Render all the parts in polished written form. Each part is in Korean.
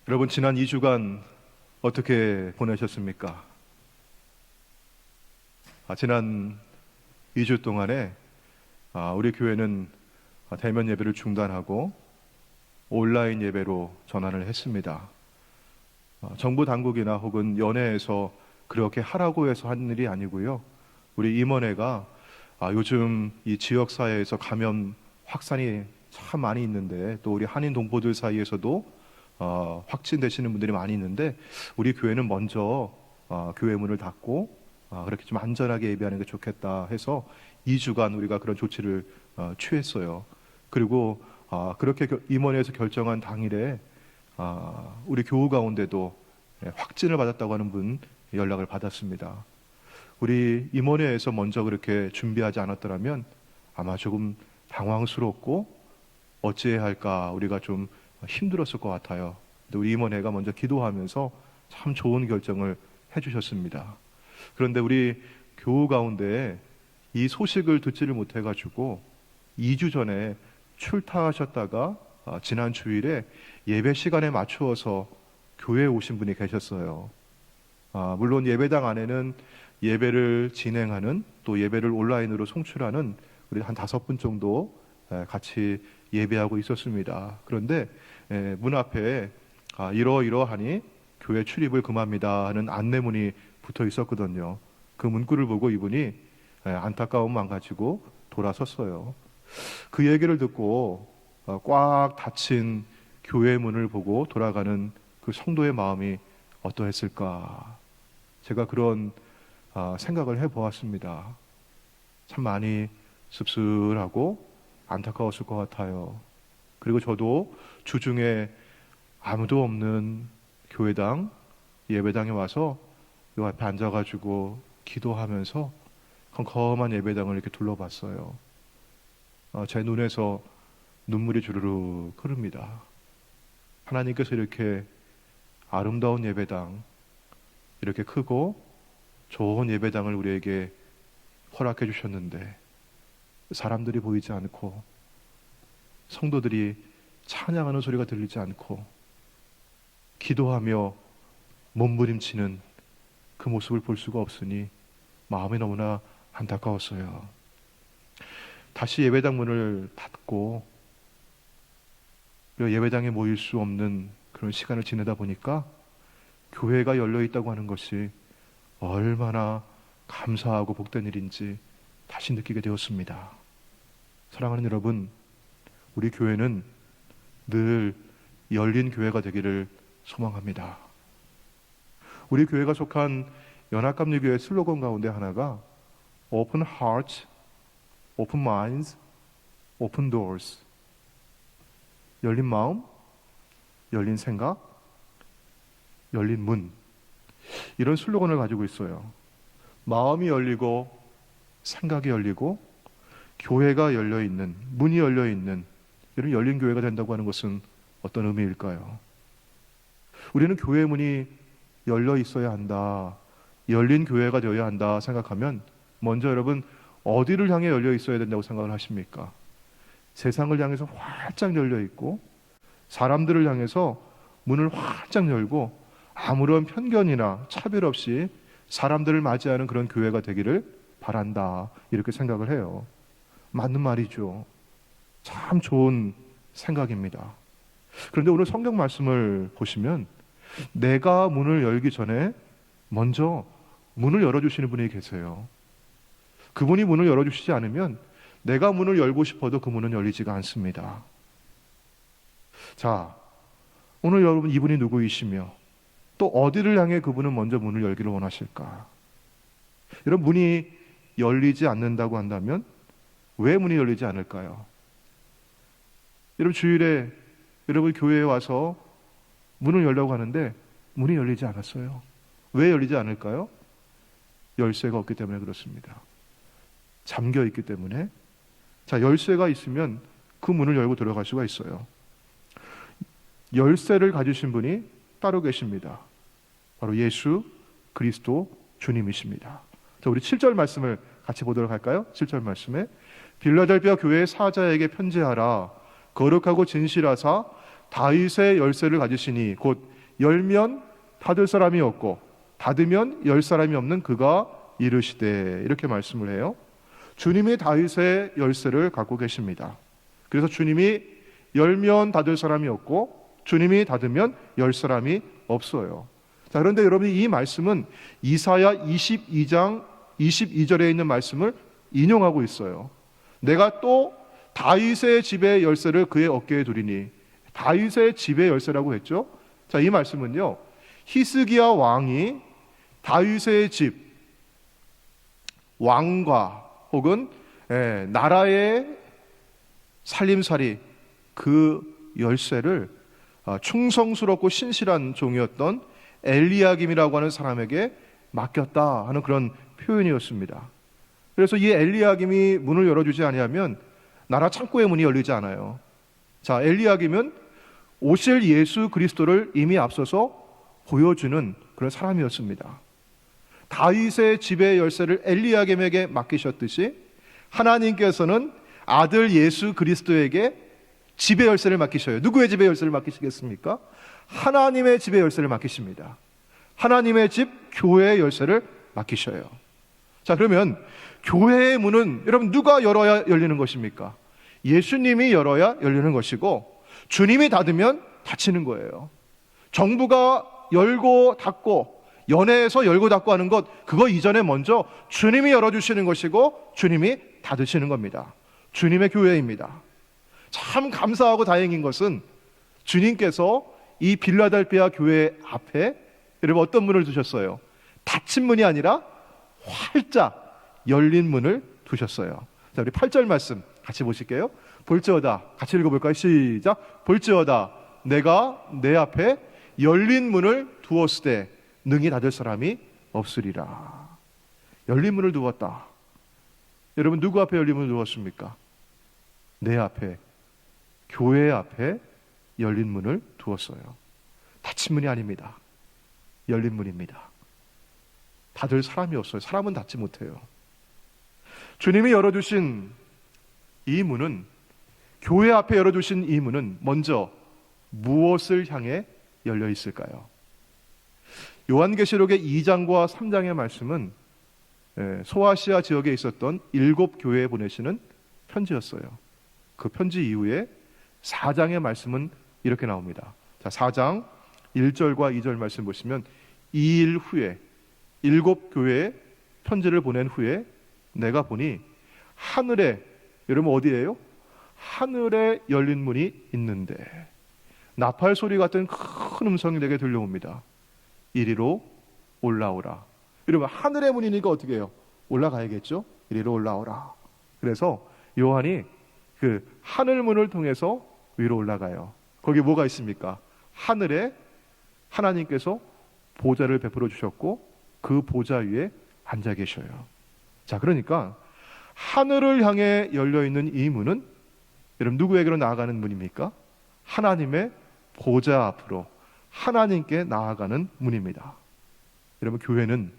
여러분, 지난 2주간 어떻게 보내셨습니까? 지난 2주 동안에 우리 교회는 대면 예배를 중단하고 온라인 예배로 전환을 했습니다. 정부 당국이나 혹은 연회에서 그렇게 하라고 해서 한 일이 아니고요. 우리 임원회가 요즘 이 지역사회에서 감염 확산이 참 많이 있는데, 또 우리 한인 동포들 사이에서도 확진되시는 분들이 많이 있는데, 우리 교회는 먼저 교회 문을 닫고 그렇게 좀 안전하게 예배하는 게 좋겠다 해서 2주간 우리가 그런 조치를 취했어요. 그리고 그렇게 임원회에서 결정한 당일에 우리 교우 가운데도 확진을 받았다고 하는 분 연락을 받았습니다. 우리 임원회에서 먼저 그렇게 준비하지 않았더라면 아마 조금 당황스럽고 어찌해야 할까 우리가 좀 힘들었을 것 같아요. 근데 우리 임원회가 먼저 기도하면서 참 좋은 결정을 해주셨습니다. 그런데 우리 교우 가운데 이 소식을 듣지를 못해가지고 2주 전에 출타하셨다가 지난 주일에 예배 시간에 맞추어서 교회에 오신 분이 계셨어요. 물론 예배당 안에는 예배를 진행하는, 또 예배를 온라인으로 송출하는 우리 한 5분 정도 같이 예배하고 있었습니다. 그런데 문 앞에 이러이러하니 교회 출입을 금합니다 하는 안내문이 붙어 있었거든요. 그 문구를 보고 이분이 안타까움만 가지고 돌아섰어요. 그 얘기를 듣고 꽉 닫힌 교회 문을 보고 돌아가는 그 성도의 마음이 어떠했을까? 제가 그런 생각을 해보았습니다. 참 많이 씁쓸하고 안타까웠을 것 같아요. 그리고 저도 주중에 아무도 없는 교회당, 예배당에 와서 요 앞에 앉아가지고 기도하면서 컴컴한 예배당을 이렇게 둘러봤어요. 제 눈에서 눈물이 주르륵 흐릅니다. 하나님께서 이렇게 아름다운 예배당, 이렇게 크고 좋은 예배당을 우리에게 허락해 주셨는데 사람들이 보이지 않고 성도들이 찬양하는 소리가 들리지 않고 기도하며 몸부림치는 그 모습을 볼 수가 없으니 마음이 너무나 안타까웠어요. 다시 예배당 문을 닫고 예배당에 모일 수 없는 그런 시간을 지내다 보니까 교회가 열려 있다고 하는 것이 얼마나 감사하고 복된 일인지 다시 느끼게 되었습니다. 사랑하는 여러분, 우리 교회는 늘 열린 교회가 되기를 소망합니다. 우리 교회가 속한 연합감리교회 슬로건 가운데 하나가 Open Hearts, Open Minds, Open Doors. 열린 마음, 열린 생각, 열린 문. 이런 슬로건을 가지고 있어요. 마음이 열리고 생각이 열리고 교회가 열려있는, 문이 열려있는 이런 열린 교회가 된다고 하는 것은 어떤 의미일까요? 우리는 교회의 문이 열려 있어야 한다, 열린 교회가 되어야 한다 생각하면 먼저 여러분 어디를 향해 열려 있어야 된다고 생각을 하십니까? 세상을 향해서 활짝 열려 있고 사람들을 향해서 문을 활짝 열고 아무런 편견이나 차별 없이 사람들을 맞이하는 그런 교회가 되기를 바란다, 이렇게 생각을 해요. 맞는 말이죠. 참 좋은 생각입니다. 그런데 오늘 성경 말씀을 보시면 내가 문을 열기 전에 먼저 문을 열어주시는 분이 계세요. 그분이 문을 열어주시지 않으면 내가 문을 열고 싶어도 그 문은 열리지가 않습니다. 자, 오늘 여러분 이분이 누구이시며 또 어디를 향해 그분은 먼저 문을 열기를 원하실까? 여러분, 문이 열리지 않는다고 한다면 왜 문이 열리지 않을까요? 여러분, 주일에 여러분 교회에 와서 문을 열려고 하는데 문이 열리지 않았어요. 왜 열리지 않을까요? 열쇠가 없기 때문에 그렇습니다. 잠겨 있기 때문에. 자, 열쇠가 있으면 그 문을 열고 들어갈 수가 있어요. 열쇠를 가지신 분이 따로 계십니다. 바로 예수 그리스도 주님이십니다. 자, 우리 7절 말씀을 같이 보도록 할까요? 7절 말씀에 빌라델비아 교회의 사자에게 편지하라. 거룩하고 진실하사 다윗의 열쇠를 가지시니 곧 열면 닫을 사람이 없고 닫으면 열 사람이 없는 그가 이르시되, 이렇게 말씀을 해요. 주님이 다윗의 열쇠를 갖고 계십니다. 그래서 주님이 열면 닫을 사람이 없고 주님이 닫으면 열 사람이 없어요. 자, 그런데 여러분이 이 말씀은 이사야 22장 22절에 있는 말씀을 인용하고 있어요. 내가 또 다윗의 집의 열쇠를 그의 어깨에 두리니, 다윗의 집의 열쇠라고 했죠. 자, 이 말씀은요, 히스기야 왕이 다윗의 집, 왕과 혹은 나라의 살림살이 그 열쇠를 충성스럽고 신실한 종이었던 엘리야김이라고 하는 사람에게 맡겼다 하는 그런 표현이었습니다. 그래서 이 엘리야김이 문을 열어주지 아니하면 나라 창고의 문이 열리지 않아요. 자, 엘리야김은 오실 예수 그리스도를 이미 앞서서 보여주는 그런 사람이었습니다. 다윗의 집의 열쇠를 엘리야김에게 맡기셨듯이 하나님께서는 아들 예수 그리스도에게 집의 열쇠를 맡기셔요. 누구의 집의 열쇠를 맡기시겠습니까? 하나님의 집의 열쇠를 맡기십니다. 하나님의 집, 교회의 열쇠를 맡기셔요. 자, 그러면 교회의 문은 여러분 누가 열어야 열리는 것입니까? 예수님이 열어야 열리는 것이고, 주님이 닫으면 닫히는 거예요. 정부가 열고 닫고, 연회에서 열고 닫고 하는 것, 그거 이전에 먼저 주님이 열어주시는 것이고 주님이 닫으시는 겁니다. 주님의 교회입니다. 참 감사하고 다행인 것은 주님께서 이 빌라델피아 교회 앞에 여러분 어떤 문을 두셨어요? 닫힌 문이 아니라 활짝 열린 문을 두셨어요. 자, 우리 8절 말씀 같이 보실게요. 볼지어다, 같이 읽어볼까요? 시작. 볼지어다, 내가 내 앞에 열린 문을 두었을 때 능히 닫을 사람이 없으리라. 열린 문을 두었다. 여러분 누구 앞에 열린 문을 두었습니까? 내 앞에, 교회 앞에 열린 문을 두었어요. 닫힌 문이 아닙니다. 열린 문입니다. 닫을 사람이 없어요. 사람은 닫지 못해요. 주님이 열어주신 이 문은, 교회 앞에 열어주신 이 문은 먼저 무엇을 향해 열려 있을까요? 요한계시록의 2장과 3장의 말씀은 소아시아 지역에 있었던 7교회에 보내시는 편지였어요. 그 편지 이후에 4장의 말씀은 이렇게 나옵니다. 자, 4장 1절과 2절 말씀 보시면 2일 후에 7교회에 편지를 보낸 후에 내가 보니 하늘에, 여러분 어디예요? 하늘에 열린 문이 있는데 나팔 소리 같은 큰 음성이 내게 들려옵니다. 이리로 올라오라. 여러분 하늘의 문이니까 어떻게 해요? 올라가야겠죠? 이리로 올라오라. 그래서 요한이 그 하늘 문을 통해서 위로 올라가요. 거기 뭐가 있습니까? 하늘에 하나님께서 보좌를 베풀어 주셨고 그 보좌 위에 앉아 계셔요. 자, 그러니까 하늘을 향해 열려 있는 이 문은 여러분 누구에게로 나아가는 문입니까? 하나님의 보좌 앞으로 하나님께 나아가는 문입니다. 여러분 교회는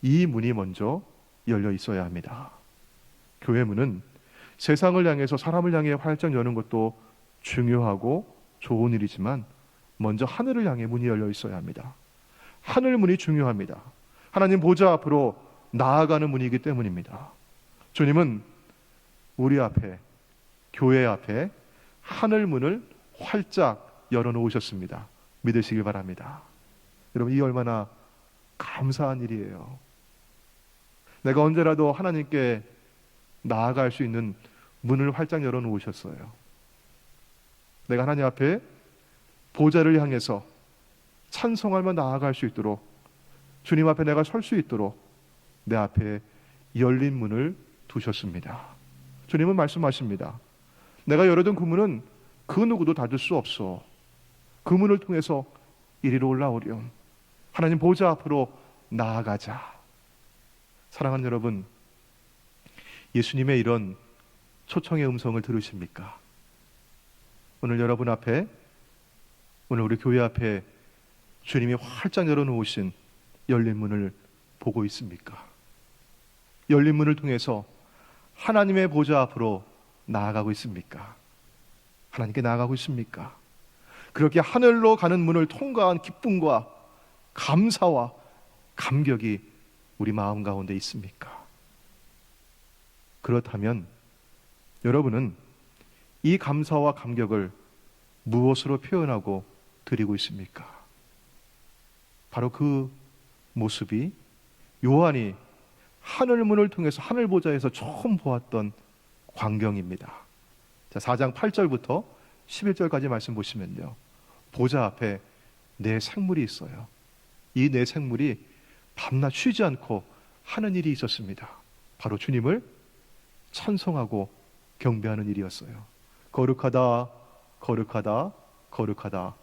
이 문이 먼저 열려 있어야 합니다. 교회 문은 세상을 향해서 사람을 향해 활짝 여는 것도 중요하고 좋은 일이지만 먼저 하늘을 향해 문이 열려 있어야 합니다. 하늘 문이 중요합니다. 하나님 보좌 앞으로 나아가는 문이기 때문입니다. 주님은 우리 앞에, 교회 앞에 하늘 문을 활짝 열어놓으셨습니다. 믿으시길 바랍니다. 여러분 이 얼마나 감사한 일이에요. 내가 언제라도 하나님께 나아갈 수 있는 문을 활짝 열어놓으셨어요. 내가 하나님 앞에 보좌를 향해서 찬송하며 나아갈 수 있도록, 주님 앞에 내가 설 수 있도록 내 앞에 열린 문을 두셨습니다. 주님은 말씀하십니다. 내가 열어둔 그 문은 그 누구도 닫을 수 없어. 그 문을 통해서 이리로 올라오렴. 하나님 보좌 앞으로 나아가자. 사랑하는 여러분, 예수님의 이런 초청의 음성을 들으십니까? 오늘 여러분 앞에, 오늘 우리 교회 앞에 주님이 활짝 열어놓으신 열린 문을 보고 있습니까? 열린 문을 통해서 하나님의 보좌 앞으로 나아가고 있습니까? 하나님께 나아가고 있습니까? 그렇게 하늘로 가는 문을 통과한 기쁨과 감사와 감격이 우리 마음 가운데 있습니까? 그렇다면 여러분은 이 감사와 감격을 무엇으로 표현하고 드리고 있습니까? 바로 그 모습이 요한이 하늘문을 통해서 하늘보좌에서 처음 보았던 광경입니다. 자, 4장 8절부터 11절까지 말씀 보시면요, 보좌 앞에 네 생물이 있어요. 이 네 생물이 밤낮 쉬지 않고 하는 일이 있었습니다. 바로 주님을 찬송하고 경배하는 일이었어요. 거룩하다, 거룩하다, 거룩하다,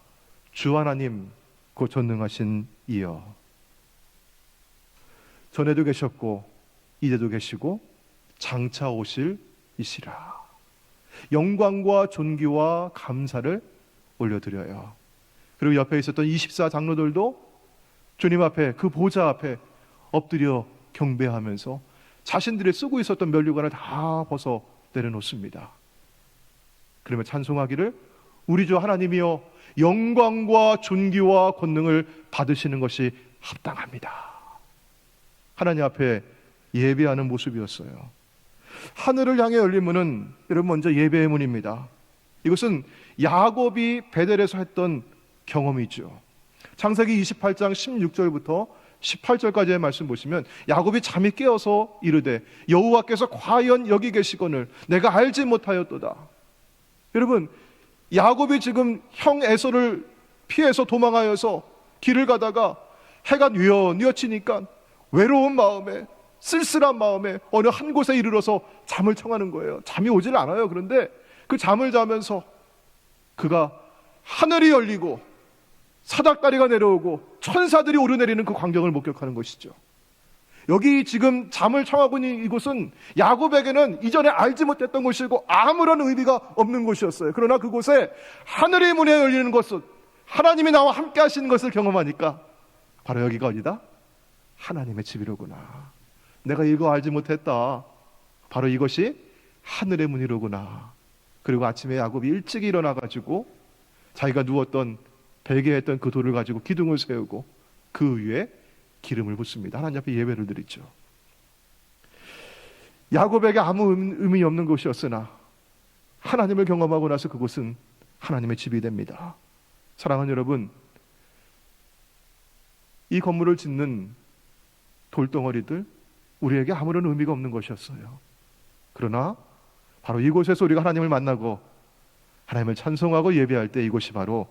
주 하나님 곧 전능하신 이여. 전에도 계셨고 이제도 계시고 장차 오실 이시라. 영광과 존귀와 감사를 올려드려요. 그리고 옆에 있었던 24장로들도 주님 앞에, 그 보좌 앞에 엎드려 경배하면서 자신들이 쓰고 있었던 면류관을 다 벗어 내려놓습니다. 그러면 찬송하기를 우리 주 하나님이여 영광과 존귀와 권능을 받으시는 것이 합당합니다. 하나님 앞에 예배하는 모습이었어요. 하늘을 향해 열린 문은 여러분 먼저 예배의 문입니다. 이것은 야곱이 베델에서 했던 경험이죠. 창세기 28장 16절부터 18절까지의 말씀 보시면 야곱이 잠이 깨어서 이르되 여호와께서 과연 여기 계시거늘 내가 알지 못하였도다. 여러분, 야곱이 지금 형 에서를 피해서 도망하여서 길을 가다가 해가 뉘어뉘어치니까 외로운 마음에, 쓸쓸한 마음에 어느 한 곳에 이르러서 잠을 청하는 거예요. 잠이 오질 않아요. 그런데 그 잠을 자면서 그가 하늘이 열리고 사닥다리가 내려오고 천사들이 오르내리는 그 광경을 목격하는 것이죠. 여기 지금 잠을 청하고 있는 이곳은 야곱에게는 이전에 알지 못했던 곳이고 아무런 의미가 없는 곳이었어요. 그러나 그곳에 하늘의 문이 열리는 것은 하나님이 나와 함께 하시는 것을 경험하니까 바로 여기가 어디다? 하나님의 집이로구나. 내가 이거 알지 못했다. 바로 이것이 하늘의 문이로구나. 그리고 아침에 야곱이 일찍 일어나가지고 자기가 누웠던 베개했던 그 돌을 가지고 기둥을 세우고 그 위에 기름을 붓습니다. 하나님 앞에 예배를 드리죠. 야곱에게 아무 의미 없는 곳이었으나 하나님을 경험하고 나서 그곳은 하나님의 집이 됩니다. 사랑하는 여러분, 이 건물을 짓는 돌덩어리들 우리에게 아무런 의미가 없는 것이었어요. 그러나 바로 이곳에서 우리가 하나님을 만나고 하나님을 찬송하고 예배할 때 이곳이 바로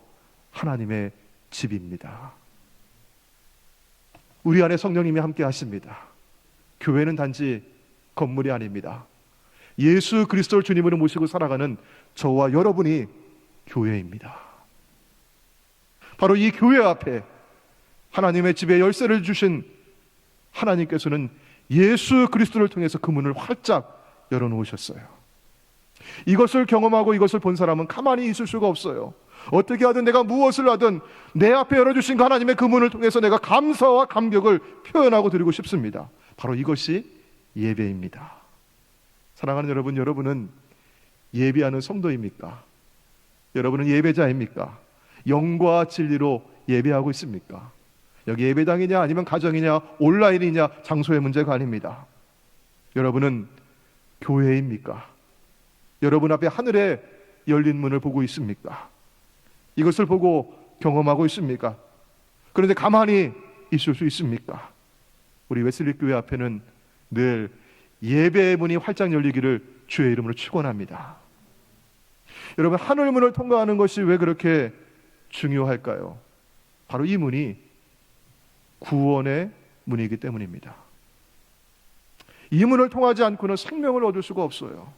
하나님의 집입니다. 우리 안에 성령님이 함께 하십니다. 교회는 단지 건물이 아닙니다. 예수 그리스도를 주님으로 모시고 살아가는 저와 여러분이 교회입니다. 바로 이 교회 앞에 하나님의 집에 열쇠를 주신 하나님께서는 예수 그리스도를 통해서 그 문을 활짝 열어놓으셨어요. 이것을 경험하고 이것을 본 사람은 가만히 있을 수가 없어요. 어떻게 하든 내가 무엇을 하든 내 앞에 열어주신 그 하나님의 그 문을 통해서 내가 감사와 감격을 표현하고 드리고 싶습니다. 바로 이것이 예배입니다. 사랑하는 여러분, 여러분은 예배하는 성도입니까? 여러분은 예배자입니까? 영과 진리로 예배하고 있습니까? 여기 예배당이냐 아니면 가정이냐 온라인이냐 장소의 문제가 아닙니다. 여러분은 교회입니까? 여러분 앞에 하늘에 열린 문을 보고 있습니까? 이것을 보고 경험하고 있습니까? 그런데 가만히 있을 수 있습니까? 우리 웨슬리 교회 앞에는 늘 예배의 문이 활짝 열리기를 주의 이름으로 축원합니다. 여러분, 하늘 문을 통과하는 것이 왜 그렇게 중요할까요? 바로 이 문이 구원의 문이기 때문입니다. 이 문을 통하지 않고는 생명을 얻을 수가 없어요.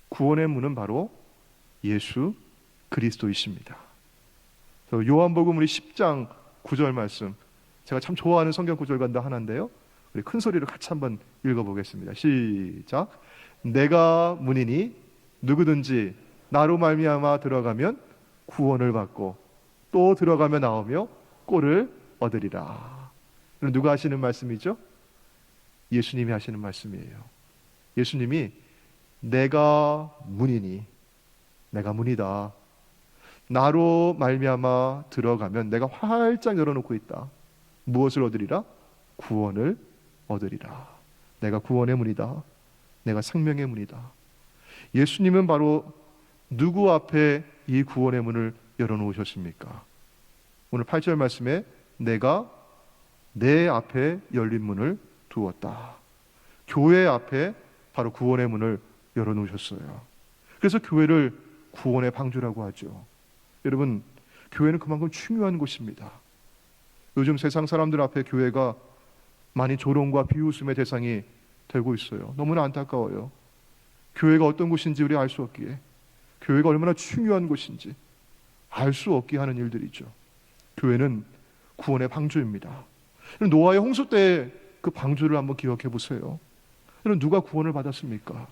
구원의 문은 바로 예수 그리스도이십니다. 요한복음 우리 10장 9절 말씀, 제가 참 좋아하는 성경 구절 가운데 하나인데요, 우리 큰 소리로 같이 한번 읽어보겠습니다. 시작. 내가 문이니 누구든지 나로 말미암아 들어가면 구원을 받고 또 들어가며 나오며 꼴을 얻으리라. 누가 하시는 말씀이죠? 예수님이 하시는 말씀이에요. 예수님이 내가 문이니, 내가 문이다. 나로 말미암아 들어가면 내가 활짝 열어놓고 있다. 무엇을 얻으리라? 구원을 얻으리라. 내가 구원의 문이다. 내가 생명의 문이다. 예수님은 바로 누구 앞에 이 구원의 문을 열어놓으셨습니까? 오늘 8절 말씀에 내가 내 앞에 열린 문을 두었다. 교회 앞에 바로 구원의 문을 열어놓으셨어요. 그래서 교회를 구원의 방주라고 하죠. 여러분, 교회는 그만큼 중요한 곳입니다. 요즘 세상 사람들 앞에 교회가 많이 조롱과 비웃음의 대상이 되고 있어요. 너무나 안타까워요. 교회가 어떤 곳인지 우리 알 수 없기에, 교회가 얼마나 중요한 곳인지 알 수 없게 하는 일들이죠. 교회는 구원의 방주입니다. 노아의 홍수 때의 그 방주를 한번 기억해 보세요. 누가 구원을 받았습니까?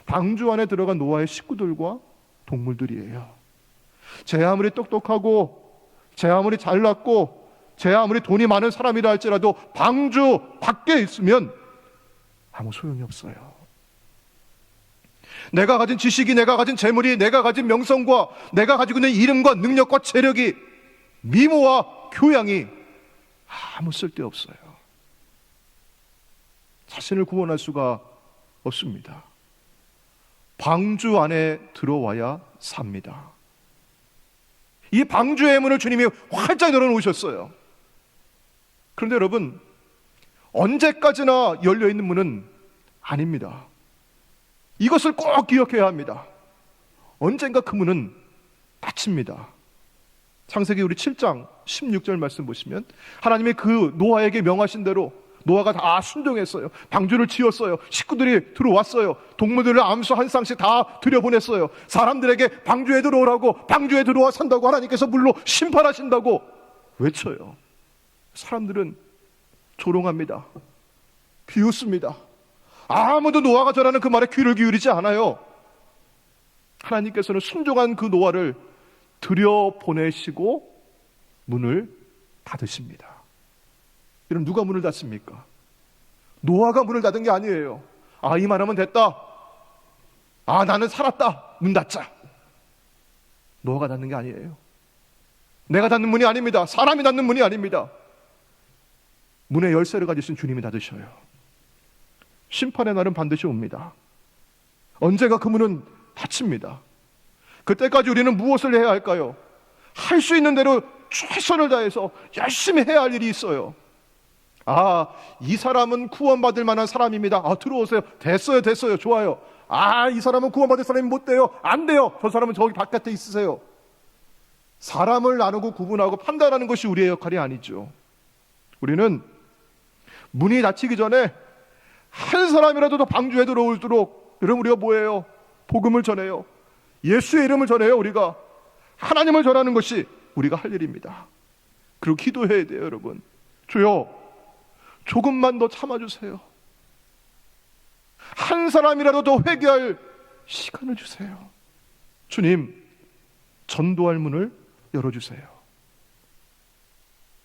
방주 안에 들어간 노아의 식구들과 동물들이에요. 제 아무리 똑똑하고 제 아무리 잘났고 제 아무리 돈이 많은 사람이라 할지라도 방주 밖에 있으면 아무 소용이 없어요. 내가 가진 지식이, 내가 가진 재물이, 내가 가진 명성과 내가 가지고 있는 이름과 능력과 재력이, 미모와 교양이 아무 쓸데없어요. 자신을 구원할 수가 없습니다. 방주 안에 들어와야 삽니다. 이 방주의 문을 주님이 활짝 열어놓으셨어요. 그런데 여러분, 언제까지나 열려있는 문은 아닙니다. 이것을 꼭 기억해야 합니다. 언젠가 그 문은 닫힙니다. 창세기 우리 7장 16절 말씀 보시면 하나님이 그 노아에게 명하신 대로 노아가 다 순종했어요. 방주를 지었어요. 식구들이 들어왔어요. 동물들을 암수 한 쌍씩 다 들여보냈어요. 사람들에게 방주에 들어오라고, 방주에 들어와 산다고 하나님께서 물로 심판하신다고 외쳐요. 사람들은 조롱합니다. 비웃습니다. 아무도 노아가 전하는 그 말에 귀를 기울이지 않아요. 하나님께서는 순종한 그 노아를 들여보내시고 문을 닫으십니다. 여러분, 누가 문을 닫습니까? 노아가 문을 닫은 게 아니에요. 이 말하면 됐다. 나는 살았다. 문 닫자. 노아가 닫는 게 아니에요. 내가 닫는 문이 아닙니다. 사람이 닫는 문이 아닙니다. 문의 열쇠를 가지신 주님이 닫으셔요. 심판의 날은 반드시 옵니다. 언제가 그 문은 닫힙니다. 그때까지 우리는 무엇을 해야 할까요? 할 수 있는 대로 최선을 다해서 열심히 해야 할 일이 있어요. 이 사람은 구원받을 만한 사람입니다. 들어오세요. 됐어요. 좋아요. 이 사람은 구원받을 사람이 못 돼요. 안 돼요. 저 사람은 저기 바깥에 있으세요. 사람을 나누고 구분하고 판단하는 것이 우리의 역할이 아니죠. 우리는 문이 닫히기 전에 한 사람이라도 더 방주에 들어오도록, 여러분, 우리가 뭐예요? 복음을 전해요. 예수의 이름을 전해요. 우리가 하나님을 전하는 것이 우리가 할 일입니다. 그리고 기도해야 돼요. 여러분, 주여 조금만 더 참아주세요. 한 사람이라도 더 회개할 시간을 주세요. 주님, 전도할 문을 열어주세요.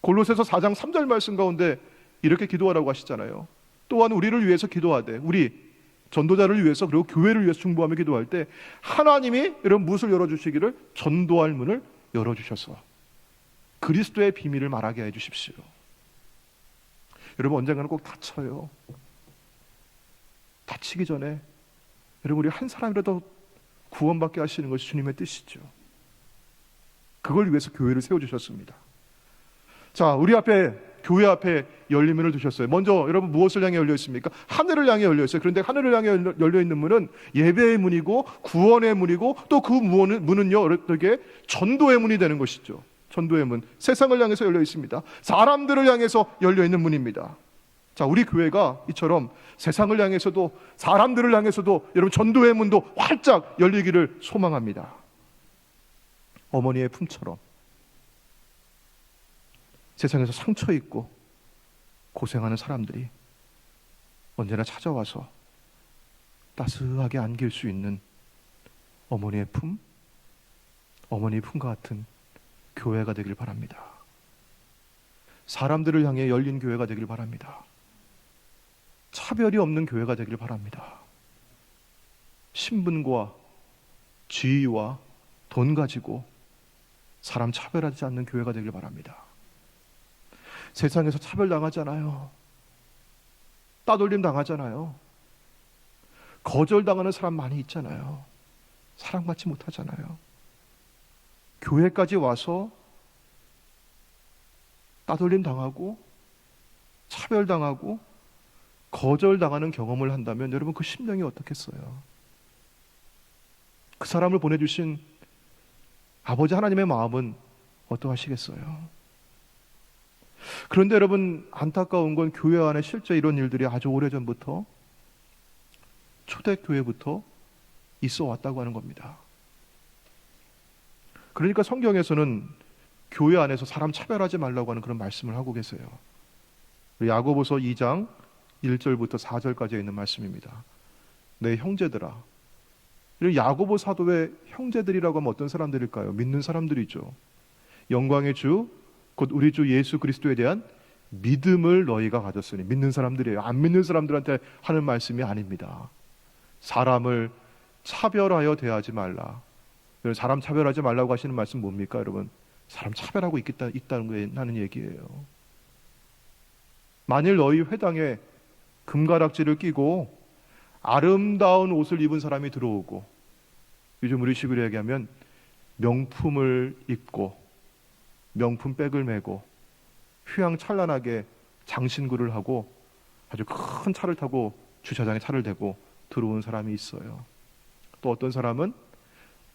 골로새서 4장 3절 말씀 가운데 이렇게 기도하라고 하시잖아요. 또한 우리를 위해서 기도하되, 우리 전도자를 위해서 그리고 교회를 위해서 중보하며 기도할 때 하나님이 이런 무엇을 열어주시기를? 전도할 문을 열어주셔서 그리스도의 비밀을 말하게 해주십시오. 여러분, 언젠가는 꼭 닫혀요. 닫히기 전에 여러분, 우리 한 사람이라도 구원받게 하시는 것이 주님의 뜻이죠. 그걸 위해서 교회를 세워주셨습니다. 자, 우리 앞에, 교회 앞에 열린 문을 두셨어요. 먼저 여러분, 무엇을 향해 열려 있습니까? 하늘을 향해 열려 있어요. 그런데 하늘을 향해 열려 있는 문은 예배의 문이고 구원의 문이고, 또 그 문은요, 어떻게 전도의 문이 되는 것이죠. 전도의 문, 세상을 향해서 열려 있습니다. 사람들을 향해서 열려 있는 문입니다. 자, 우리 교회가 이처럼 세상을 향해서도 사람들을 향해서도 여러분, 전도의 문도 활짝 열리기를 소망합니다. 어머니의 품처럼 세상에서 상처 입고 고생하는 사람들이 언제나 찾아와서 따스하게 안길 수 있는 어머니의 품, 어머니의 품과 같은 교회가 되길 바랍니다. 사람들을 향해 열린 교회가 되길 바랍니다. 차별이 없는 교회가 되길 바랍니다. 신분과 지위와 돈 가지고 사람 차별하지 않는 교회가 되길 바랍니다. 세상에서 차별당하잖아요. 따돌림 당하잖아요. 거절당하는 사람 많이 있잖아요. 사랑받지 못하잖아요. 교회까지 와서 따돌림 당하고 차별당하고 거절당하는 경험을 한다면 여러분 그 심령이 어떻겠어요? 그 사람을 보내주신 아버지 하나님의 마음은 어떠하시겠어요? 그런데 여러분 안타까운 건 교회 안에 실제 이런 일들이 아주 오래전부터 초대교회부터 있어 왔다고 하는 겁니다. 그러니까 성경에서는 교회 안에서 사람 차별하지 말라고 하는 그런 말씀을 하고 계세요. 야고보서 2장 1절부터 4절까지 있는 말씀입니다. 내 형제들아. 야고보 사도의 형제들이라고 하면 어떤 사람들일까요? 믿는 사람들이죠. 영광의 주, 곧 우리 주 예수 그리스도에 대한 믿음을 너희가 가졌으니, 믿는 사람들이에요. 안 믿는 사람들한테 하는 말씀이 아닙니다. 사람을 차별하여 대하지 말라. 사람 차별하지 말라고 하시는 말씀 뭡니까, 여러분? 사람 차별하고 있다는 얘기예요. 만일 너희 회당에 금가락지를 끼고 아름다운 옷을 입은 사람이 들어오고, 요즘 우리식으로 얘기하면 명품을 입고 명품백을 메고 휘황찬란하게 장신구를 하고 아주 큰 차를 타고 주차장에 차를 대고 들어온 사람이 있어요. 또 어떤 사람은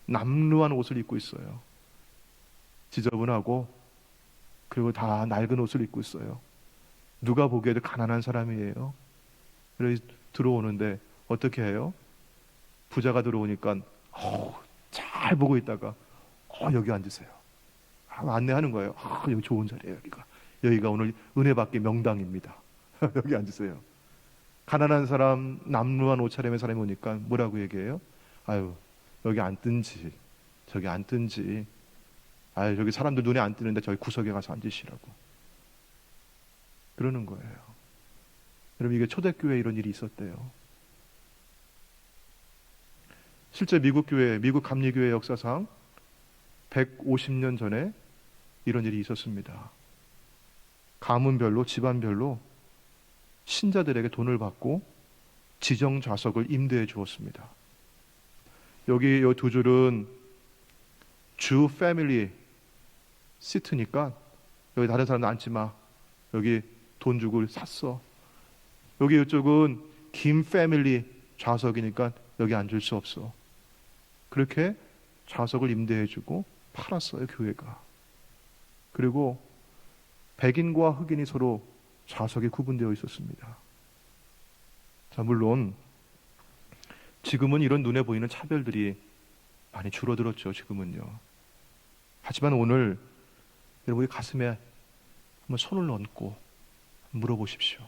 남루한 옷을 입고 있어요. 지저분하고 그리고 다 낡은 옷을 입고 있어요. 누가 보기에도 가난한 사람이에요. 그래서 들어오는데 어떻게 해요? 부자가 들어오니까 잘 보고 있다가 여기 앉으세요. 안내하는 거예요. 여기 좋은 자리예요. 여기가 오늘 은혜 받기 명당입니다. 여기 앉으세요. 가난한 사람, 남루한 옷차림의 사람이 오니까 뭐라고 얘기해요? 아유, 여기 앉든지 저기 앉든지, 아유, 여기 사람들 눈에 안 띄는데 저기 구석에 가서 앉으시라고 그러는 거예요. 여러분, 이게 초대교회에 이런 일이 있었대요. 실제 미국 감리교회 역사상 150년 전에 이런 일이 있었습니다. 가문별로, 집안별로 신자들에게 돈을 받고 지정 좌석을 임대해 주었습니다. 여기 이 두 줄은 주 패밀리 시트니까 여기 다른 사람 앉지 마. 여기 돈 주고 샀어. 여기 이쪽은 김 패밀리 좌석이니까 여기 앉을 수 없어. 그렇게 좌석을 임대해 주고 팔았어요, 교회가. 그리고 백인과 흑인이 서로 좌석이 구분되어 있었습니다. 자, 물론 지금은 이런 눈에 보이는 차별들이 많이 줄어들었죠, 지금은요. 하지만 오늘 여러분의 가슴에 한번 손을 얹고 물어보십시오.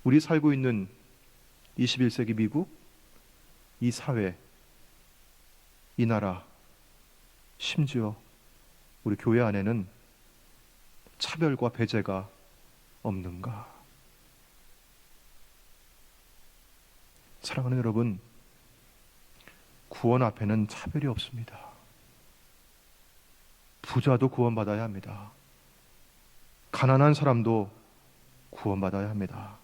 우리 살고 있는 21세기 미국, 이 사회, 이 나라, 심지어 우리 교회 안에는 차별과 배제가 없는가? 사랑하는 여러분, 구원 앞에는 차별이 없습니다. 부자도 구원받아야 합니다. 가난한 사람도 구원받아야 합니다.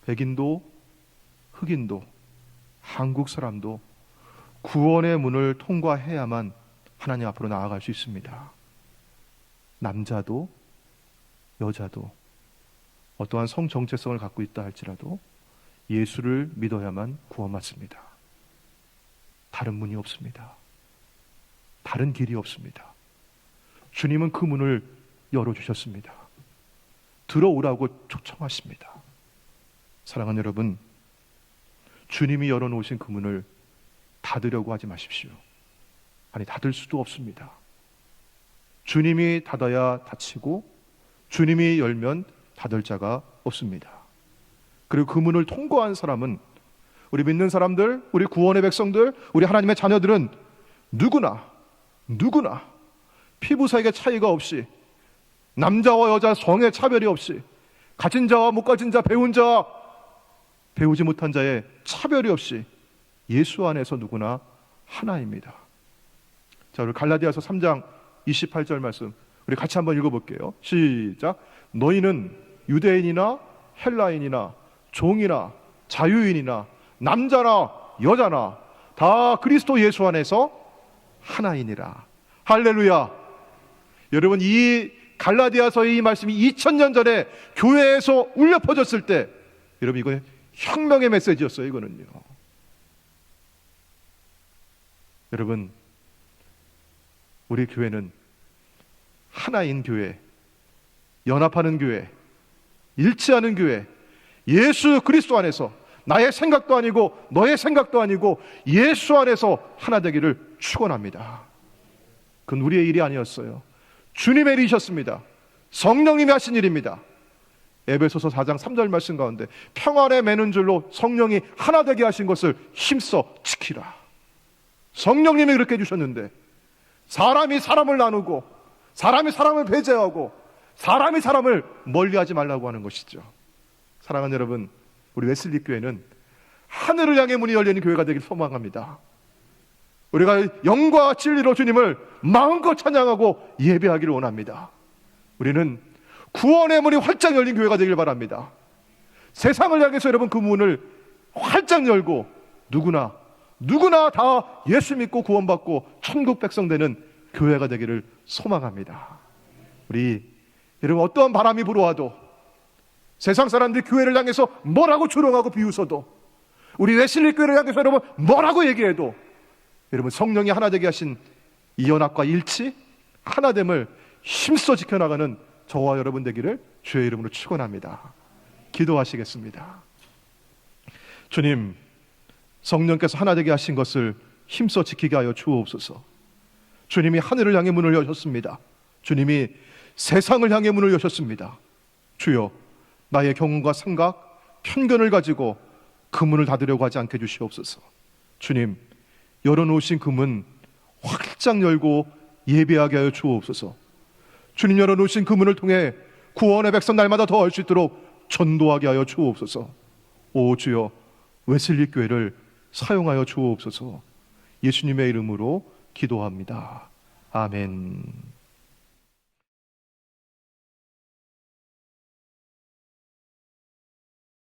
백인도 흑인도 한국 사람도 구원의 문을 통과해야만 하나님 앞으로 나아갈 수 있습니다. 남자도 여자도 어떠한 성 정체성을 갖고 있다 할지라도 예수를 믿어야만 구원받습니다. 다른 문이 없습니다. 다른 길이 없습니다. 주님은 그 문을 열어주셨습니다. 들어오라고 초청하십니다. 사랑하는 여러분, 주님이 열어놓으신 그 문을 닫으려고 하지 마십시오. 아니, 닫을 수도 없습니다. 주님이 닫아야 닫히고 주님이 열면 닫을 자가 없습니다. 그리고 그 문을 통과한 사람은, 우리 믿는 사람들, 우리 구원의 백성들, 우리 하나님의 자녀들은 누구나 피부색의 차이가 없이, 남자와 여자 성의 차별이 없이, 가진 자와 못 가진 자, 배운 자, 배우지 못한 자의 차별이 없이 예수 안에서 누구나 하나입니다. 자, 우리 갈라디아서 3장 28절 말씀 우리 같이 한번 읽어볼게요. 시작. 너희는 유대인이나 헬라인이나 종이나 자유인이나 남자나 여자나 다 그리스도 예수 안에서 하나이니라. 할렐루야. 여러분, 이 갈라디아서의 이 말씀이 2000년 전에 교회에서 울려 퍼졌을 때, 여러분, 이거 혁명의 메시지였어요. 이거는요. 여러분, 우리 교회는 하나인 교회, 연합하는 교회, 일치하는 교회, 예수 그리스도 안에서 나의 생각도 아니고 너의 생각도 아니고 예수 안에서 하나 되기를 축원합니다. 그건 우리의 일이 아니었어요. 주님의 일이셨습니다. 성령님이 하신 일입니다. 에베소서 4장 3절 말씀 가운데 평안에 매는 줄로 성령이 하나 되게 하신 것을 힘써 지키라. 성령님이 그렇게 해주셨는데, 사람이 사람을 나누고 사람이 사람을 배제하고 사람이 사람을 멀리하지 말라고 하는 것이죠. 사랑하는 여러분, 우리 웨슬리 교회는 하늘을 향해 문이 열리는 교회가 되길 소망합니다. 우리가 영과 진리로 주님을 마음껏 찬양하고 예배하기를 원합니다. 우리는 구원의 문이 활짝 열린 교회가 되길 바랍니다. 세상을 향해서 여러분 그 문을 활짝 열고 누구나 다 예수 믿고 구원받고 천국 백성 되는 교회가 되기를 소망합니다. 우리 여러분, 어떠한 바람이 불어와도, 세상 사람들이 교회를 향해서 뭐라고 조롱하고 비웃어도, 우리 웨슬리 교회를 향해서 여러분 뭐라고 얘기해도, 여러분 성령이 하나 되게 하신 이 연합과 일치, 하나됨을 힘써 지켜나가는 저와 여러분 되기를 주의 이름으로 축원합니다. 기도하시겠습니다. 주님, 성령께서 하나 되게 하신 것을 힘써 지키게 하여 주옵소서. 주님이 하늘을 향해 문을 여셨습니다. 주님이 세상을 향해 문을 여셨습니다. 주여, 나의 경험과 생각, 편견을 가지고 그 문을 닫으려고 하지 않게 주시옵소서. 주님, 열어놓으신 그 문 활짝 열고 예배하게 하여 주옵소서. 주님, 열어놓으신 그 문을 통해 구원의 백성 날마다 더 할 수 있도록 전도하게 하여 주옵소서. 오 주여, 웨슬리 교회를 사용하여 주옵소서. 예수님의 이름으로 기도합니다. 아멘.